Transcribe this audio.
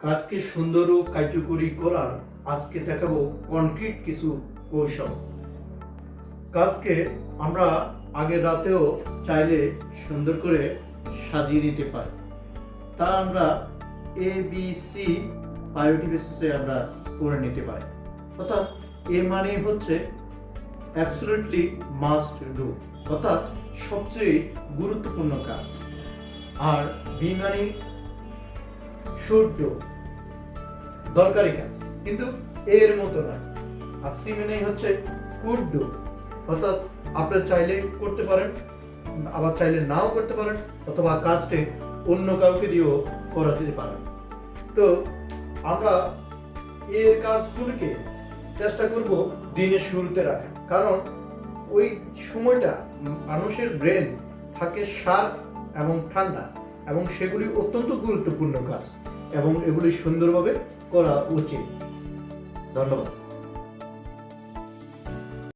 কাজকে সুন্দর ও কার্যকরী করার আজকে দেখাবো কনক্রিট কিছু কৌশল। কাজকে আমরা আগের রাতেও চাইলে সুন্দর করে সাজিয়ে নিতে পারি। তা আমরা ABC প্রায়োরিটি বেসিসে আমরা করে নিতে পারি। অর্থাৎ এ মানে হচ্ছে অ্যাবসলিউটলি মাস্ট ডু, অর্থাৎ সবচেয়ে গুরুত্বপূর্ণ কাজ। আর বি মানে শুড ডু, দরকারি কাজ, কিন্তু এর মতো নয়। আর সি মানে হচ্ছে কুড ডু, অর্থাৎ আপনি চাইলে করতে পারেন, আবার চাইলে নাও করতে পারেন, অথবা কাজটি অন্য কাউকে দিয়েও করাতে পারেন। তো আমরা এর কাজগুলিকে চেষ্টা করব দিনের শুরুতে রাখা, কারণ ওই সময়টা মানুষের ব্রেন থাকে শার্প এবং ঠান্ডা, এবং সেগুলি অত্যন্ত গুরুত্বপূর্ণ কাজ এবং এগুলি সুন্দরভাবে করা উচিত। ধন্যবাদ।